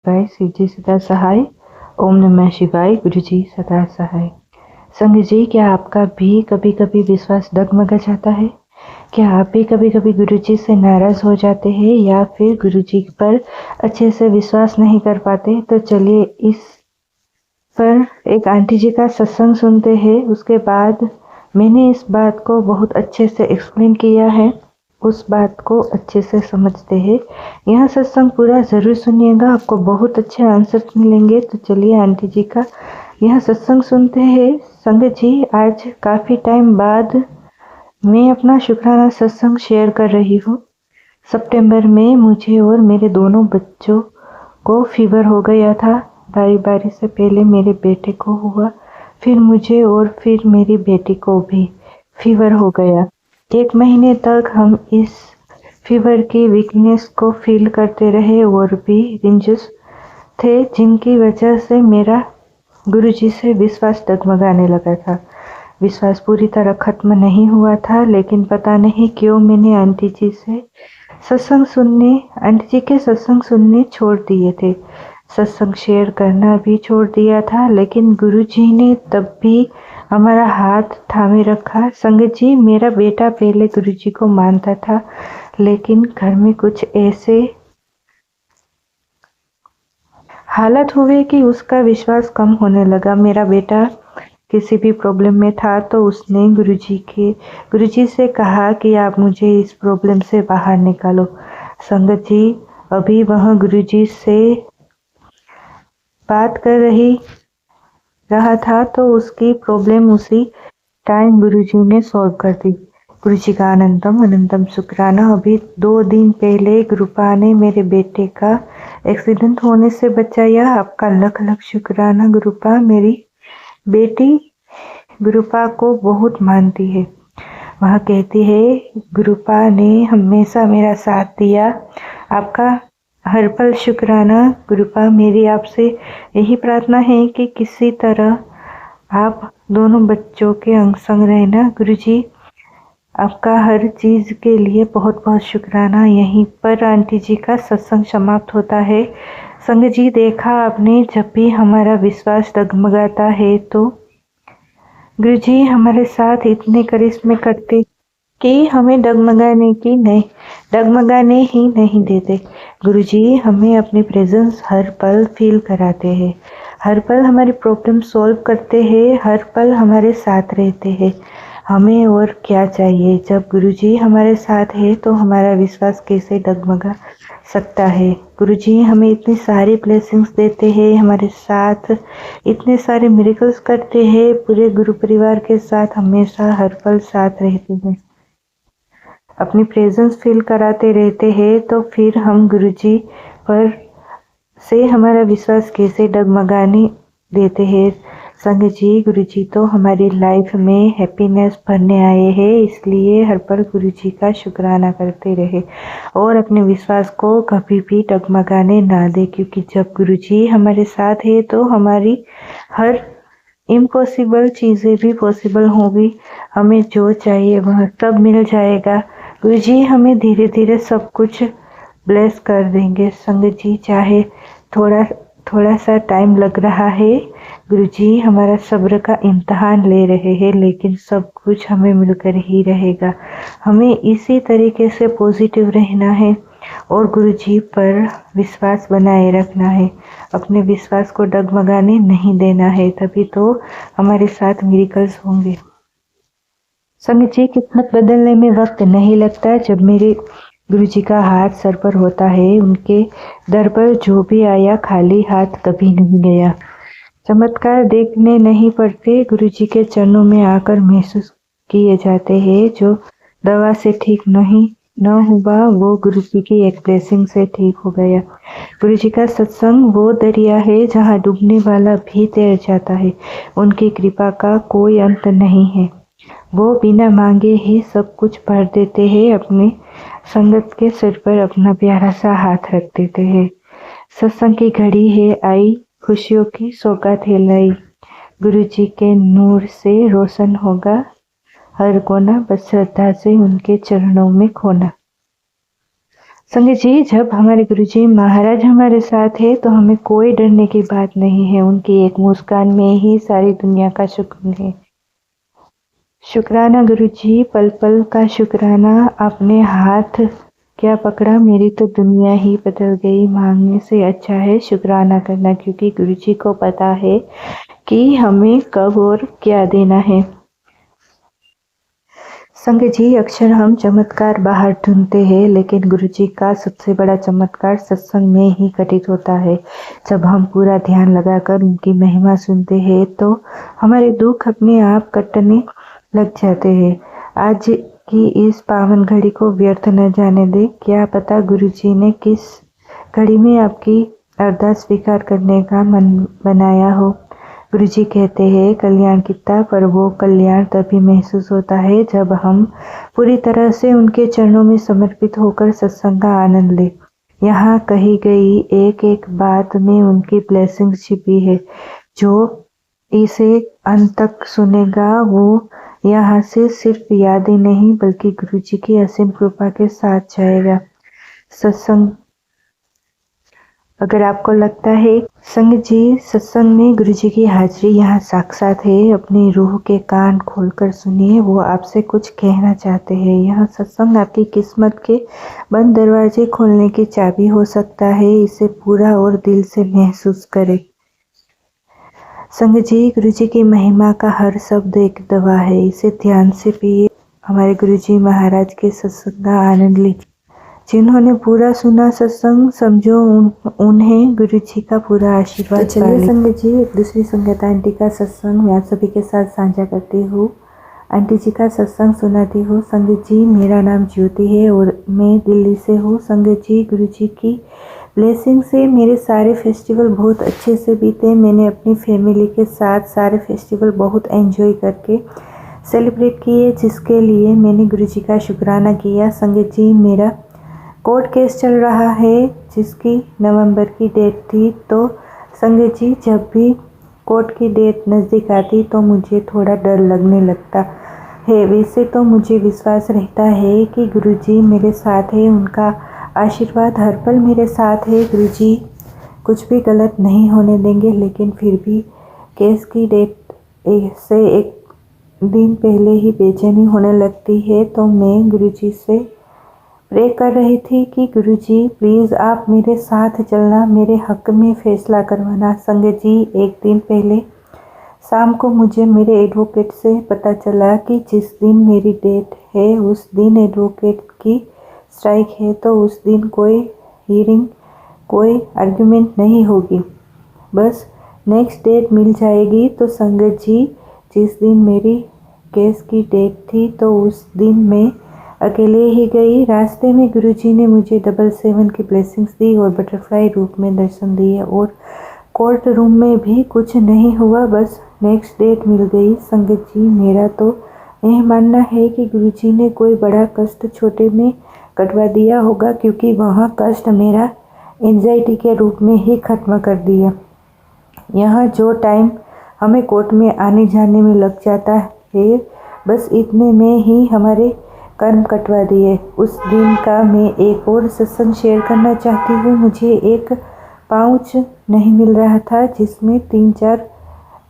शिवाय, शिव जी सदा सहाय। ओम नमः शिवाय, गुरु जी सदा सहाय। संग जी, क्या आपका भी कभी कभी विश्वास डगमगा जाता है? क्या आप भी कभी कभी गुरु जी से नाराज हो जाते हैं या फिर गुरु जी पर अच्छे से विश्वास नहीं कर पाते? तो चलिए इस पर एक आंटी जी का सत्संग सुनते हैं। उसके बाद मैंने इस बात को बहुत अच्छे से एक्सप्लेन किया है, उस बात को अच्छे से समझते हैं। यह सत्संग पूरा जरूर सुनिएगा, आपको बहुत अच्छे आंसर मिलेंगे। तो चलिए आंटी जी का यह सत्संग सुनते हैं। संगत जी, आज काफ़ी टाइम बाद मैं अपना शुक्राना सत्संग शेयर कर रही हूँ। सितंबर में मुझे और मेरे दोनों बच्चों को फीवर हो गया था। बारी बारी से पहले मेरे बेटे को हुआ, फिर मुझे और फिर मेरी बेटी को भी फीवर हो गया। 1 महीने तक हम इस फीवर की वीकनेस को फील करते रहे और भी रेंजेस थे जिनकी वजह से मेरा गुरुजी से विश्वास डगमगाने लगा था। विश्वास पूरी तरह खत्म नहीं हुआ था, लेकिन पता नहीं क्यों मैंने आंटी जी के सत्संग सुनने छोड़ दिए थे। सत्संग शेयर करना भी छोड़ दिया था, लेकिन गुरुजी ने तब भी हमारा हाथ थामे रखा। संगत जी, मेरा बेटा पहले गुरुजी को मानता था, लेकिन घर में कुछ ऐसे हालात हुए कि उसका विश्वास कम होने लगा। मेरा बेटा किसी भी प्रॉब्लम में था तो उसने गुरुजी से कहा कि आप मुझे इस प्रॉब्लम से बाहर निकालो। संगत जी, अभी वह गुरुजी से बात कर रहा था तो उसकी प्रॉब्लम उसी टाइम गुरुजी ने सॉल्व कर दी। गुरुजी का अनंतम अनंतम शुक्राना। अभी 2 दिन पहले गुरुपा ने मेरे बेटे का एक्सीडेंट होने से बचाया। आपका लख लख शुक्राना गुरुपा। मेरी बेटी गुरुपा को बहुत मानती है। वह कहती है, गुरुपा ने हमेशा मेरा साथ दिया। आपका हर पल शुक्राना गुरुपा। मेरी आपसे यही प्रार्थना है कि किसी तरह आप दोनों बच्चों के अंग संग रहना। गुरुजी, आपका हर चीज़ के लिए बहुत बहुत शुक्राना। यहीं पर आंटी जी का सत्संग समाप्त होता है। संगत जी, देखा आपने, जब भी हमारा विश्वास डगमगाता है तो गुरुजी हमारे साथ इतने करिश्मे करते कि हमें डगमगाने ही नहीं देते। गुरुजी हमें अपनी प्रेजेंस हर पल फील कराते हैं, हर पल हमारी प्रॉब्लम सॉल्व करते हैं, हर पल हमारे साथ रहते हैं। हमें और क्या चाहिए? जब गुरुजी हमारे साथ है तो हमारा विश्वास कैसे डगमगा सकता है? गुरुजी हमें इतनी सारी ब्लेसिंग्स देते हैं, हमारे साथ इतने सारे मिरेकल्स करते हैं, पूरे गुरु परिवार के साथ हमेशा हर पल साथ रहते हैं, अपनी प्रेजेंस फील कराते रहते हैं। तो फिर हम गुरुजी पर से हमारा विश्वास कैसे डगमगाने देते हैं? संगत जी, गुरुजी तो हमारी लाइफ में हैप्पीनेस भरने आए हैं, इसलिए हर पल गुरुजी का शुक्राना करते रहे और अपने विश्वास को कभी भी डगमगाने ना दे, क्योंकि जब गुरुजी हमारे साथ है तो हमारी हर इम्पॉसिबल चीज़ें भी पॉसिबल होगी। हमें जो चाहिए वह सब मिल जाएगा। गुरुजी हमें धीरे धीरे सब कुछ ब्लेस कर देंगे। संगत जी, चाहे थोड़ा सा टाइम लग रहा है, गुरुजी हमारा सब्र का इम्तहान ले रहे हैं, लेकिन सब कुछ हमें मिलकर ही रहेगा। हमें इसी तरीके से पॉजिटिव रहना है और गुरुजी पर विश्वास बनाए रखना है, अपने विश्वास को डगमगाने नहीं देना है, तभी तो हमारे साथ मिरेकल्स होंगे। संगत जी, किस्मत बदलने में वक्त नहीं लगता। जब मेरे गुरुजी का हाथ सर पर होता है, उनके दर पर जो भी आया खाली हाथ कभी नहीं गया। चमत्कार देखने नहीं पड़ते, गुरुजी के चरणों में आकर महसूस किए जाते हैं। जो दवा से ठीक न हुआ वो गुरुजी की एक ब्लेसिंग से ठीक हो गया। गुरुजी का सत्संग वो दरिया है जहाँ डूबने वाला भी तैर जाता है। उनकी कृपा का कोई अंत नहीं है। वो बिना मांगे ही सब कुछ भर देते हैं। अपने संगत के सिर पर अपना प्यारा सा हाथ रख देते हैं। सत्संग की घड़ी है आई, खुशियों की सौगात है लाई। गुरुजी के नूर से रोशन होगा हर कोना, बस श्रद्धा से उनके चरणों में खोना। संगत जी, जब हमारे गुरुजी महाराज हमारे साथ है तो हमें कोई डरने की बात नहीं है। उनकी एक मुस्कान में ही सारी दुनिया का सुकून है। शुक्राना गुरुजी, पल पल का शुक्राना। आपने हाथ क्या पकड़ा, मेरी तो दुनिया ही बदल गई। मांगने से अच्छा है शुक्राना करना, क्योंकि गुरुजी को पता है कि हमें कब और क्या देना है। संगत जी, अक्सर हम चमत्कार बाहर ढूंढते हैं, लेकिन गुरुजी का सबसे बड़ा चमत्कार सत्संग में ही घटित होता है। जब हम पूरा ध्यान लगाकर उनकी महिमा सुनते हैं तो हमारे दुख अपने आप कटने लग जाते हैं। आज की इस पावन घड़ी को व्यर्थ न जाने दे। क्या पता गुरुजी ने किस घड़ी में आपकी अरदास स्वीकार करने का मन बनाया हो। गुरुजी कहते हैं कल्याण कितना, पर वो कल्याण तभी महसूस होता है जब हम पूरी तरह से उनके चरणों में समर्पित होकर सत्संग का आनंद लें। यहाँ कही गई एक एक बात में उनकी ब्लेसिंग छिपी है। जो इसे अंत तक सुनेगा वो यहाँ से सिर्फ यादें नहीं बल्कि गुरुजी की असीम कृपा के साथ जाएगा। सत्संग अगर आपको लगता है संगत जी, सत्संग में गुरुजी की हाजिरी यहाँ साक्षात है, अपनी रूह के कान खोलकर सुनिए। वो आपसे कुछ कहना चाहते हैं। यह सत्संग आपकी किस्मत के बंद दरवाजे खोलने की चाबी हो सकता है। इसे पूरा और दिल से महसूस करें। संगत जी, गुरुजी की महिमा का हर शब्द एक दवा है। इसे ध्यान से पिए। हमारे गुरुजी महाराज के सत्संग का आनंद लीजिए। जिन्होंने पूरा सुना सत्संग, समझो उन्हें गुरुजी का पूरा आशीर्वाद। तो चलिए संगत जी, एक दूसरी संगत आंटी का सत्संग मैं आप सभी के साथ साझा करती हूँ। आंटी जी का सत्संग सुनाती हूँ। संगत जी, मेरा नाम ज्योति है और मैं दिल्ली से हूँ। संगत जी, गुरुजी की ब्लेसिंग से मेरे सारे फेस्टिवल बहुत अच्छे से बीते। मैंने अपनी फैमिली के साथ सारे फेस्टिवल बहुत एंजॉय करके सेलिब्रेट किए, जिसके लिए मैंने गुरुजी का शुक्राना किया। संगत जी, मेरा कोर्ट केस चल रहा है जिसकी नवंबर की डेट थी। तो संगत जी, जब भी कोर्ट की डेट नज़दीक आती तो मुझे थोड़ा डर लगने लगता है। वैसे तो मुझे विश्वास रहता है कि गुरुजी मेरे साथ है, उनका आशीर्वाद हर पल मेरे साथ है। गुरुजी कुछ भी गलत नहीं होने देंगे, लेकिन फिर भी केस की डेट से एक दिन पहले ही बेचैनी होने लगती है। तो मैं गुरुजी से प्रे कर रही थी कि गुरुजी प्लीज़ आप मेरे साथ चलना, मेरे हक में फैसला करवाना। संगत जी, एक दिन पहले शाम को मुझे मेरे एडवोकेट से पता चला कि जिस दिन मेरी डेट है उस दिन एडवोकेट की स्ट्राइक है, तो उस दिन कोई हियरिंग, कोई आर्गुमेंट नहीं होगी, बस नेक्स्ट डेट मिल जाएगी। तो संगत जी, जिस दिन मेरी केस की डेट थी तो उस दिन मैं अकेले ही गई। रास्ते में गुरुजी ने मुझे 777 की ब्लेसिंग्स दी और बटरफ्लाई रूप में दर्शन दिए, और कोर्ट रूम में भी कुछ नहीं हुआ, बस नेक्स्ट डेट मिल गई। संगत जी, मेरा तो यह मानना है कि गुरुजी ने कोई बड़ा कष्ट छोटे में कटवा दिया होगा, क्योंकि वह कष्ट मेरा एंजाइटी के रूप में ही खत्म कर दिया। यहाँ जो टाइम हमें कोर्ट में आने जाने में लग जाता है, बस इतने में ही हमारे कर्म कटवा दिए। उस दिन का मैं एक और सत्संग शेयर करना चाहती हूँ। मुझे एक पाउच नहीं मिल रहा था जिसमें 3-4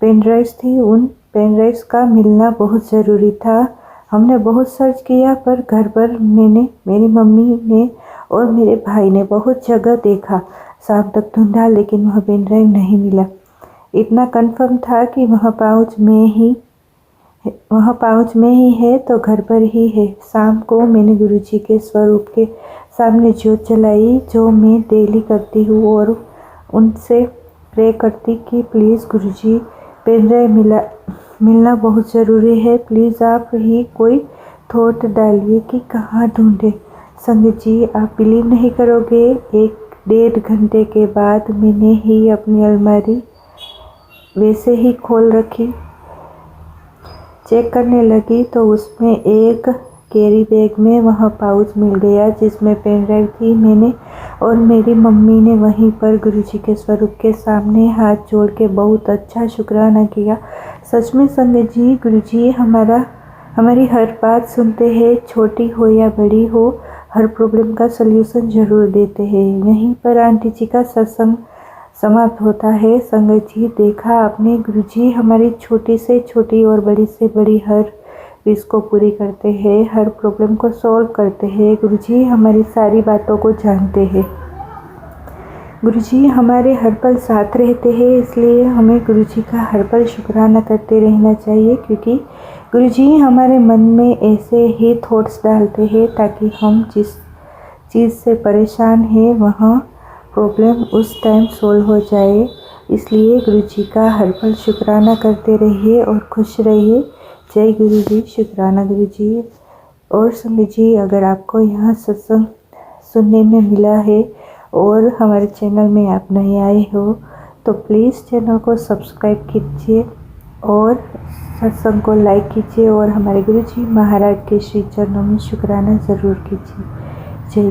पेन ड्राइव्स थी। उन पेन ड्राइव्स का मिलना बहुत ज़रूरी था। हमने बहुत सर्च किया, पर घर पर मैंने, मेरी मम्मी ने और मेरे भाई ने बहुत जगह देखा, शाम तक ढूंढा, लेकिन वह पेन ड्राइव नहीं मिला। इतना कंफर्म था कि वह पाउच में ही है, तो घर पर ही है। शाम को मैंने गुरुजी के स्वरूप के सामने ज्योत जलाई, जो मैं डेली करती हूँ, और उनसे प्रे करती कि प्लीज़ गुरुजी, पेन ड्राइव मिलना बहुत ज़रूरी है, प्लीज़ आप ही कोई थॉट डालिए कि कहाँ ढूंढे। संगत जी, आप बिलीव नहीं करोगे, 1-1.5 घंटे के बाद मैंने ही अपनी अलमारी वैसे ही खोल रखी। चेक करने लगी तो उसमें एक कैरी बैग में वह पाउच मिल गया जिसमें पेन ड्राइव थी। मैंने और मेरी मम्मी ने वहीं पर गुरुजी के स्वरूप के सामने हाथ जोड़ के बहुत अच्छा शुक्राना किया। सच में संगत जी, गुरुजी हमारी हर बात सुनते हैं, छोटी हो या बड़ी हो, हर प्रॉब्लम का सल्यूशन ज़रूर देते हैं। यहीं पर आंटी जी का सत्संग समाप्त होता है। संगत जी, देखा आपने, गुरुजी हमारी छोटी से छोटी और बड़ी से बड़ी हर विश को पूरी करते हैं, हर प्रॉब्लम को सॉल्व करते हैं। गुरुजी हमारी सारी बातों को जानते हैं। गुरुजी हमारे हर पल साथ रहते हैं, इसलिए हमें गुरुजी का हर पल शुक्राना करते रहना चाहिए, क्योंकि गुरुजी हमारे मन में ऐसे ही थॉट्स डालते हैं ताकि हम जिस चीज़ से परेशान हैं वहाँ प्रॉब्लम उस टाइम सॉल्व हो जाए। इसलिए गुरुजी का हर पल शुक्राना करते रहिए और खुश रहिए। जय गुरुजी, शुक्राना गुरुजी। और संगत जी, अगर आपको यहाँ सत्संग सुनने में मिला है और हमारे चैनल में आप नए आए हो तो प्लीज़ चैनल को सब्सक्राइब कीजिए और सत्संग को लाइक कीजिए और हमारे गुरुजी महाराज के श्री चरणों में शुक्राना ज़रूर कीजिए।